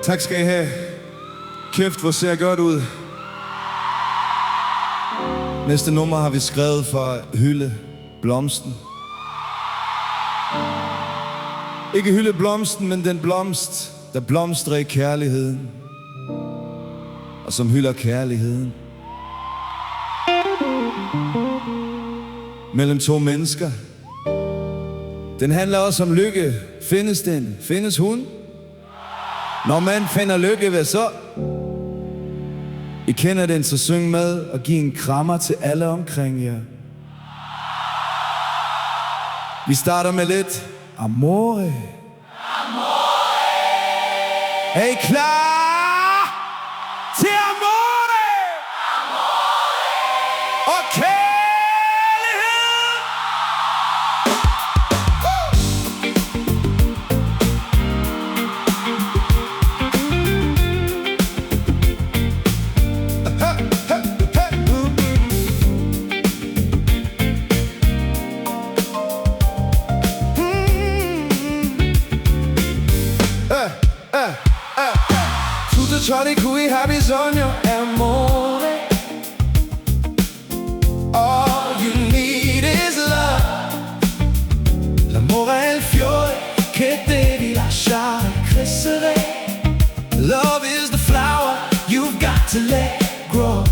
Tak skal I have. Kæft, hvor ser godt ud. Næste nummer har vi skrevet for at hylde blomsten. Ikke hylde blomsten, men den blomst, der blomstrer i kærligheden, og som hylder kærligheden mellem to mennesker. Den handler også om lykke. Findes den? Findes hun? Når man finder lykke, hvad så? I kender den, så syng med og giv en krammer til alle omkring jer. Vi starter med lidt Amore. Amore. Er I klar til Amore? Amore. Okay. Tutto di cui hai bisogno è amore. All you need is love. L'amore è il fiore che devi lasciare crescere. Love is the flower you've got to let grow.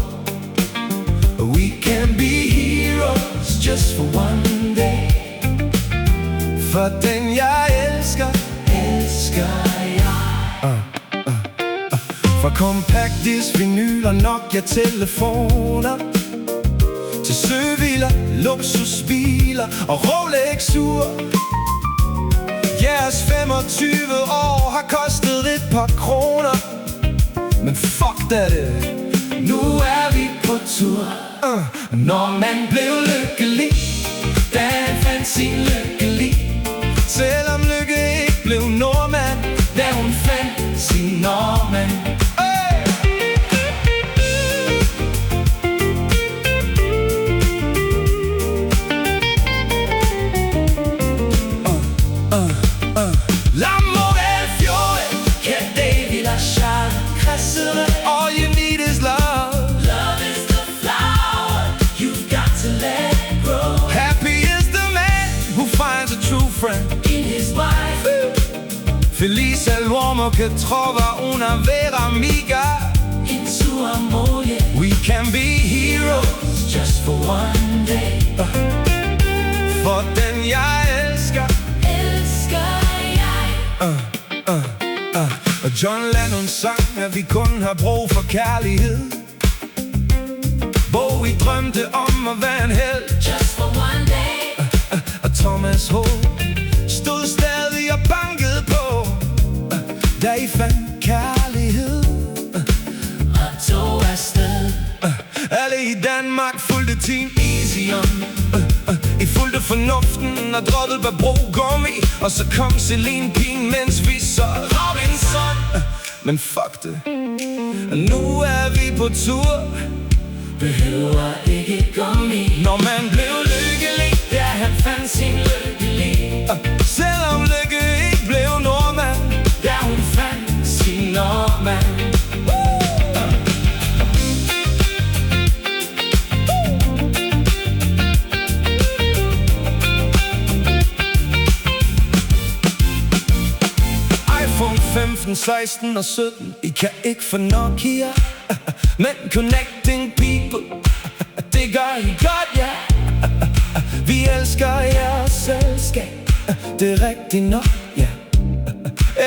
We can be heroes just for one day. For den jeg elsker, elsker jeg. Fra compact disc, vinyler, Nokia-telefoner til søviller, luksusbiler og Rolex-ur. Jeres 25 år har kostet et par kroner, men fuck da det, nu er vi på tur. Når man blev lykkelig, da han fandt sin lykkelig. Selvom lykke ikke blev nordmand, da hun fandt sin nordmand. L'amore è il fiore che devi lasciare crescere. All you need is love. Love is the flower you've got to let grow. Happy is the man who finds a true friend in his wife. Feliz è l'uomo che trova una vera amica in sua moglie. We can be heroes just for one day. For den jeg elsker, elsker jeg. Og John Lennon sang, at vi kun har brug for kærlighed. Bowie drømte om at være en helt just for one day. Og Thomas H. stod stadig og bankede på, da I fandt kærlighed og tog afsted. Alle i Danmark fulgte Team Easy On. I fulgte fornuften og droppede på brogummi. Og så kom Celine Pien, mens vi så Robinson. Men fuck det, nu er vi på tur. Behøver ikke gummi. Når man blev lykkelig, da han fandt sin lykkelig. Selvom lykke ikke blev nordmand, da hun fandt sin nordmand. iPhone 15, 16 og 17, I kan ikke få Nokia. Men connecting people, det gør I godt, ja. Vi elsker jeres selskab, det er rigtigt nok, ja.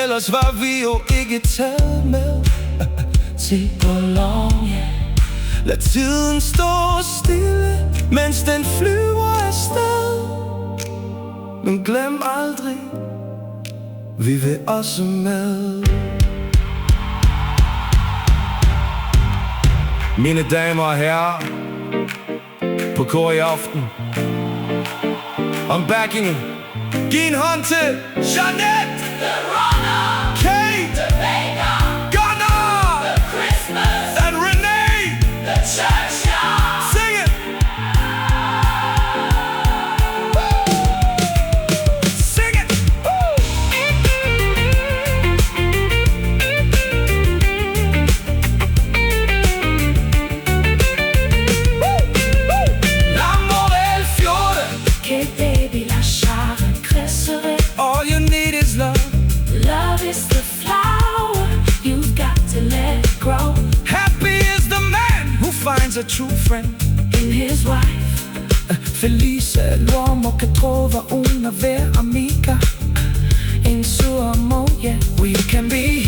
Ellers var vi jo ikke taget med til Bologna. Lad tiden stå stille, mens den flyver afsted. Men glem aldrig, vi vil også med. Mine damer og herrer, på kor i aften, om backingen, giv en hånd til Jeanette, The Runner, Kate, The Baker, Gunnar, The Christmas, and Renee, The Churchyard. Sing it! Sing it! finds a true friend in his wife. Felice l'uomo che trova una vera amica in suo amore. We can be